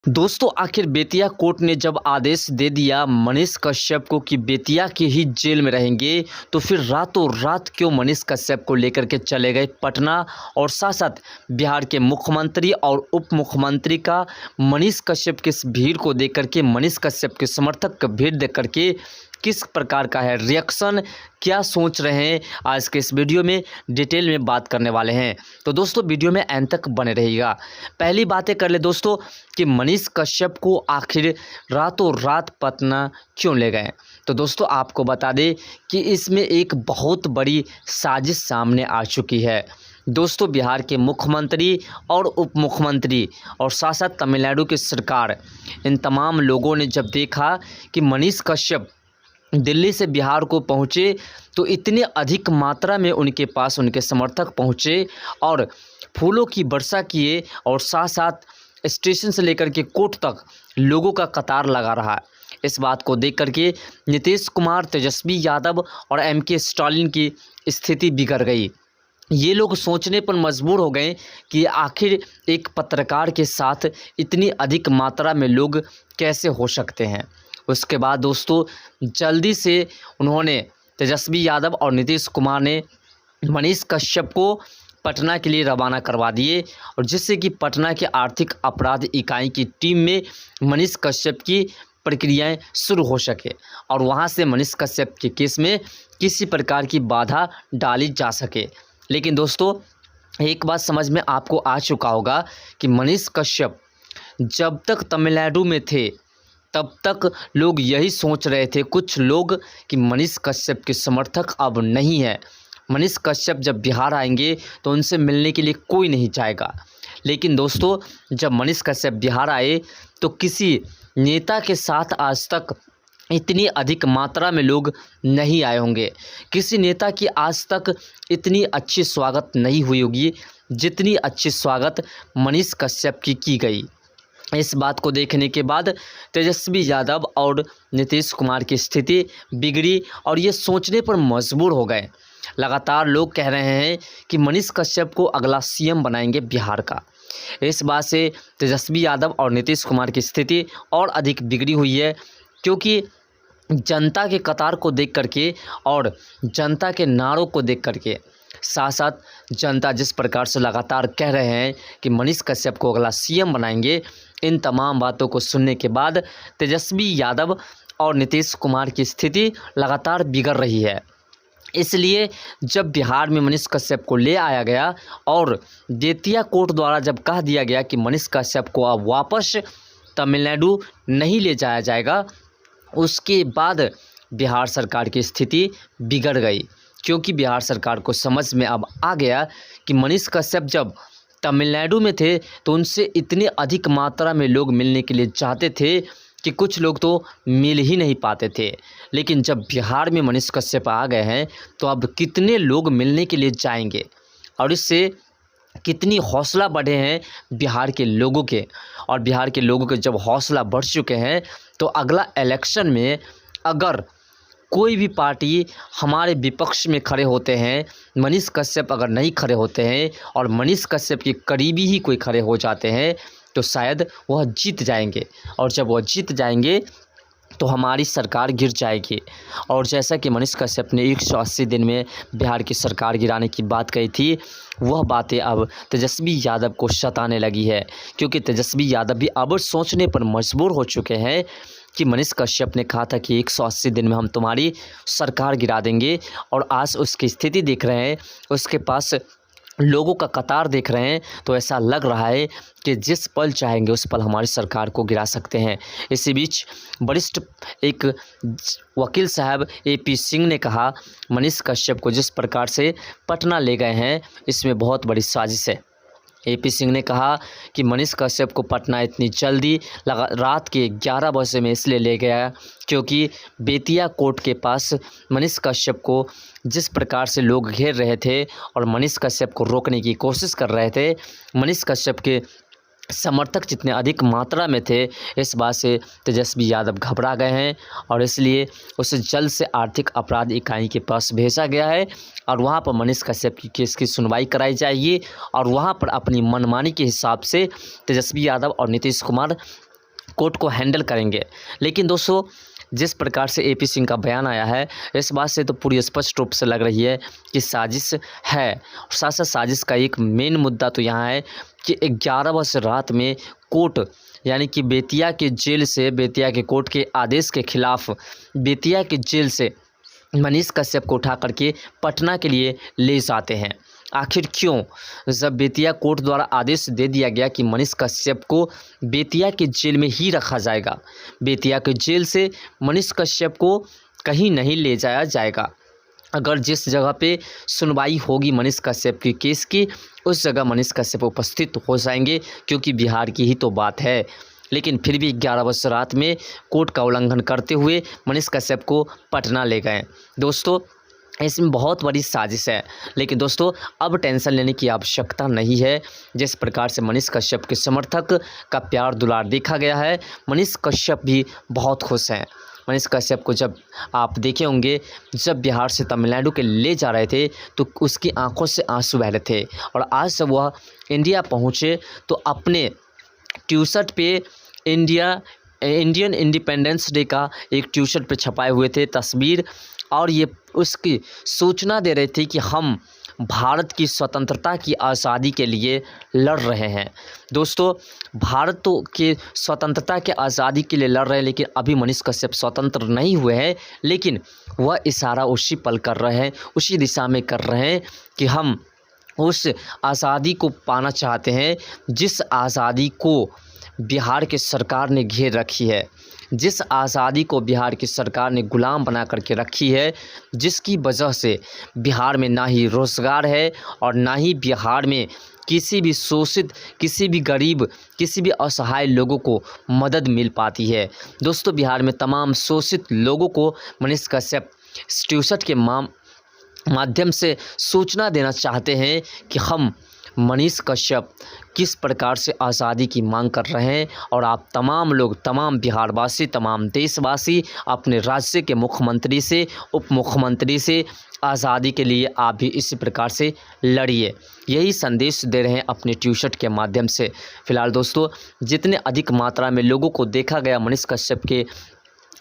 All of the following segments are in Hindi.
दोस्तों आखिर बेतिया कोर्ट ने जब आदेश दे दिया मनीष कश्यप को कि बेतिया के ही जेल में रहेंगे, तो फिर रातों रात क्यों मनीष कश्यप को लेकर के चले गए पटना। और साथ साथ बिहार के मुख्यमंत्री और उप मुख्यमंत्री का मनीष कश्यप की इस भीड़ को देख करके, मनीष कश्यप के समर्थक का भीड़ देख करके किस प्रकार का है रिएक्शन, क्या सोच रहे हैं, आज के इस वीडियो में डिटेल में बात करने वाले हैं। तो दोस्तों वीडियो में एंड तक बने रहिएगा। पहली बातें कर ले दोस्तों कि मनीष कश्यप को आखिर रातों रात पटना क्यों ले गए। तो दोस्तों आपको बता दें कि इसमें एक बहुत बड़ी साजिश सामने आ चुकी है। दोस्तों बिहार के मुख्यमंत्री और उप मुख्यमंत्री और साथ साथ तमिलनाडु की सरकार, इन तमाम लोगों ने जब देखा कि मनीष कश्यप दिल्ली से बिहार को पहुँचे, तो इतने अधिक मात्रा में उनके पास उनके समर्थक पहुँचे और फूलों की वर्षा किए और साथ साथ स्टेशन से लेकर के कोर्ट तक लोगों का कतार लगा रहा। इस बात को देख करके नीतीश कुमार, तेजस्वी यादव और एमके स्टालिन की स्थिति बिगड़ गई। ये लोग सोचने पर मजबूर हो गए कि आखिर एक पत्रकार के साथ इतनी अधिक मात्रा में लोग कैसे हो सकते हैं। उसके बाद दोस्तों जल्दी से उन्होंने, तेजस्वी यादव और नीतीश कुमार ने मनीष कश्यप को पटना के लिए रवाना करवा दिए, और जिससे कि पटना के आर्थिक अपराध इकाई की टीम में मनीष कश्यप की प्रक्रियाएं शुरू हो सके और वहां से मनीष कश्यप के केस में किसी प्रकार की बाधा डाली जा सके। लेकिन दोस्तों एक बात समझ में आपको आ चुका होगा कि मनीष कश्यप जब तक तमिलनाडु में थे तब तक लोग यही सोच रहे थे, कुछ लोग, कि मनीष कश्यप के समर्थक अब नहीं है। मनीष कश्यप जब बिहार आएंगे तो उनसे मिलने के लिए कोई नहीं जाएगा। लेकिन दोस्तों जब मनीष कश्यप बिहार आए तो किसी नेता के साथ आज तक इतनी अधिक मात्रा में लोग नहीं आए होंगे। किसी नेता की आज तक इतनी अच्छी स्वागत नहीं हुई होगी जितनी अच्छी स्वागत मनीष कश्यप की गई। इस बात को देखने के बाद तेजस्वी यादव और नीतीश कुमार की स्थिति बिगड़ी और ये सोचने पर मजबूर हो गए। लगातार लोग कह रहे हैं कि मनीष कश्यप को अगला सीएम बनाएंगे बिहार का। इस बात से तेजस्वी यादव और नीतीश कुमार की स्थिति और अधिक बिगड़ी हुई है, क्योंकि जनता के कतार को देख करके और जनता के नारों को देख करके, साथ साथ जनता जिस प्रकार से लगातार कह रहे हैं कि मनीष कश्यप को अगला सीएम बनाएंगे, इन तमाम बातों को सुनने के बाद तेजस्वी यादव और नीतीश कुमार की स्थिति लगातार बिगड़ रही है। इसलिए जब बिहार में मनीष कश्यप को ले आया गया और बेतिया कोर्ट द्वारा जब कह दिया गया कि मनीष कश्यप को अब वापस तमिलनाडु नहीं ले जाया जाएगा, उसके बाद बिहार सरकार की स्थिति बिगड़ गई। क्योंकि बिहार सरकार को समझ में अब आ गया कि मनीष कश्यप जब तमिलनाडु में थे तो उनसे इतने अधिक मात्रा में लोग मिलने के लिए चाहते थे कि कुछ लोग तो मिल ही नहीं पाते थे। लेकिन जब बिहार में मनीष कश्यप आ गए हैं तो अब कितने लोग मिलने के लिए जाएंगे, और इससे कितनी हौसला बढ़े हैं बिहार के लोगों के। और बिहार के लोगों के जब हौसला बढ़ चुके हैं तो अगला इलेक्शन में अगर कोई भी पार्टी हमारे विपक्ष में खड़े होते हैं, मनीष कश्यप अगर नहीं खड़े होते हैं और मनीष कश्यप के करीबी ही कोई खड़े हो जाते हैं, तो शायद वह जीत जाएंगे। और जब वह जीत जाएंगे तो हमारी सरकार गिर जाएगी। और जैसा कि मनीष कश्यप ने 180 दिन में बिहार की सरकार गिराने की बात कही थी, वह बातें अब तेजस्वी यादव को सताने लगी है। क्योंकि तेजस्वी यादव भी अब सोचने पर मजबूर हो चुके हैं कि मनीष कश्यप ने कहा था कि 180 दिन में हम तुम्हारी सरकार गिरा देंगे, और आज उसकी स्थिति देख रहे हैं, उसके पास लोगों का कतार देख रहे हैं, तो ऐसा लग रहा है कि जिस पल चाहेंगे उस पल हमारी सरकार को गिरा सकते हैं। इसी बीच वरिष्ठ एक वकील साहब AP सिंह ने कहा, मनीष कश्यप को जिस प्रकार से पटना ले गए हैं इसमें बहुत बड़ी साजिश है। AP सिंह ने कहा कि मनीष कश्यप को पटना इतनी जल्दी रात के 11 बजे में इसलिए ले गया क्योंकि बेतिया कोर्ट के पास मनीष कश्यप को जिस प्रकार से लोग घेर रहे थे और मनीष कश्यप को रोकने की कोशिश कर रहे थे, मनीष कश्यप के समर्थक जितने अधिक मात्रा में थे, इस बात से तेजस्वी यादव घबरा गए हैं और इसलिए उसे जल्द से आर्थिक अपराध इकाई के पास भेजा गया है और वहां पर मनीष कश्यप की केस की सुनवाई कराई जाएगी और वहां पर अपनी मनमानी के हिसाब से तेजस्वी यादव और नीतीश कुमार कोर्ट को हैंडल करेंगे। लेकिन दोस्तों जिस प्रकार से एपी सिंह का बयान आया है, इस बात से तो पूरी स्पष्ट रूप से लग रही है कि साजिश है। साथ साथ साजिश का एक मेन मुद्दा तो यहाँ है कि 11 वर्ष रात में कोर्ट यानी कि बेतिया के जेल से, बेतिया के कोर्ट के आदेश के खिलाफ बेतिया के जेल से मनीष कश्यप को उठा करके पटना के लिए ले जाते हैं। आखिर क्यों? जब बेतिया कोर्ट द्वारा आदेश दे दिया गया कि मनीष कश्यप को बेतिया के जेल में ही रखा जाएगा, बेतिया के जेल से मनीष कश्यप को कहीं नहीं ले जाया जाएगा। अगर जिस जगह पे सुनवाई होगी मनीष कश्यप के केस की, उस जगह मनीष कश्यप उपस्थित हो जाएंगे, क्योंकि बिहार की ही तो बात है। लेकिन फिर भी 11 वर्ष रात में कोर्ट का उल्लंघन करते हुए मनीष कश्यप को पटना ले गए। दोस्तों इसमें बहुत बड़ी साजिश है। लेकिन दोस्तों अब टेंशन लेने की आवश्यकता नहीं है। जिस प्रकार से मनीष कश्यप के समर्थक का प्यार दुलार देखा गया है, मनीष कश्यप भी बहुत खुश हैं। मनीष कश्यप को जब आप देखे होंगे, जब बिहार से तमिलनाडु के ले जा रहे थे तो उसकी आंखों से आंसू बह रहे थे। और आज जब वह इंडिया पहुँचे तो अपने टी-शर्ट पे इंडियन इंडिपेंडेंस डे का एक टी-शर्ट पे छपाए हुए थे तस्वीर, और ये उसकी सूचना दे रहे थे कि हम भारत की स्वतंत्रता की आज़ादी के लिए लड़ रहे हैं। दोस्तों भारत तो के स्वतंत्रता के आज़ादी के लिए लड़ रहे हैं, लेकिन अभी मनीष कश्यप स्वतंत्र नहीं हुए हैं। लेकिन वह इशारा उसी पल कर रहे हैं, उसी दिशा में कर रहे हैं कि हम उस आज़ादी को पाना चाहते हैं जिस आज़ादी को बिहार की सरकार ने घेर रखी है, जिस आज़ादी को बिहार की सरकार ने गुलाम बना करके रखी है, जिसकी वजह से बिहार में ना ही रोज़गार है और ना ही बिहार में किसी भी शोषित, किसी भी गरीब, किसी भी असहाय लोगों को मदद मिल पाती है। दोस्तों बिहार में तमाम शोषित लोगों को मनीष कश्यप इस टी-शर्ट के माध्यम से सूचना देना चाहते हैं कि हम मनीष कश्यप किस प्रकार से आज़ादी की मांग कर रहे हैं, और आप तमाम लोग, तमाम बिहारवासी, तमाम देशवासी अपने राज्य के मुख्यमंत्री से, उप मुख्यमंत्री से आज़ादी के लिए आप भी इसी प्रकार से लड़िए। यही संदेश दे रहे हैं अपने टी-शर्ट के माध्यम से। फिलहाल दोस्तों जितने अधिक मात्रा में लोगों को देखा गया मनीष कश्यप के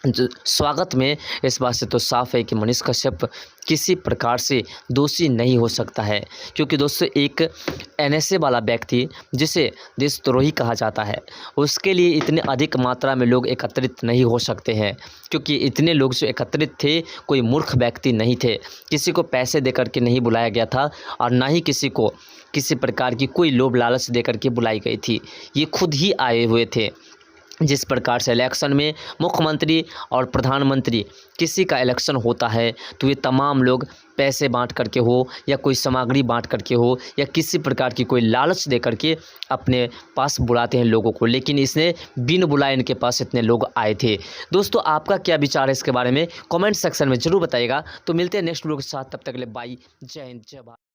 स्वागत में, इस बात से तो साफ है कि मनीष कश्यप किसी प्रकार से दोषी नहीं हो सकता है। क्योंकि दोस्तों एक एनएसए वाला व्यक्ति जिसे देशद्रोही कहा जाता है, उसके लिए इतने अधिक मात्रा में लोग एकत्रित नहीं हो सकते हैं। क्योंकि इतने लोग जो एकत्रित थे कोई मूर्ख व्यक्ति नहीं थे, किसी को पैसे दे करके नहीं बुलाया गया था, और ना ही किसी को किसी प्रकार की कोई लोभ लालच दे करके बुलाई गई थी। ये खुद ही आए हुए थे। जिस प्रकार से इलेक्शन में मुख्यमंत्री और प्रधानमंत्री किसी का इलेक्शन होता है तो ये तमाम लोग पैसे बांट करके हो या कोई सामग्री बांट करके हो या किसी प्रकार की कोई लालच दे करके अपने पास बुलाते हैं लोगों को। लेकिन इसने बिन बुलाए इनके पास इतने लोग आए थे। दोस्तों आपका क्या विचार है इसके बारे में कमेंट सेक्शन में ज़रूर बताइएगा। तो मिलते हैं नेक्स्ट वीडियो के साथ, तब तक के लिए बाय, जय हिंद, जय भारत।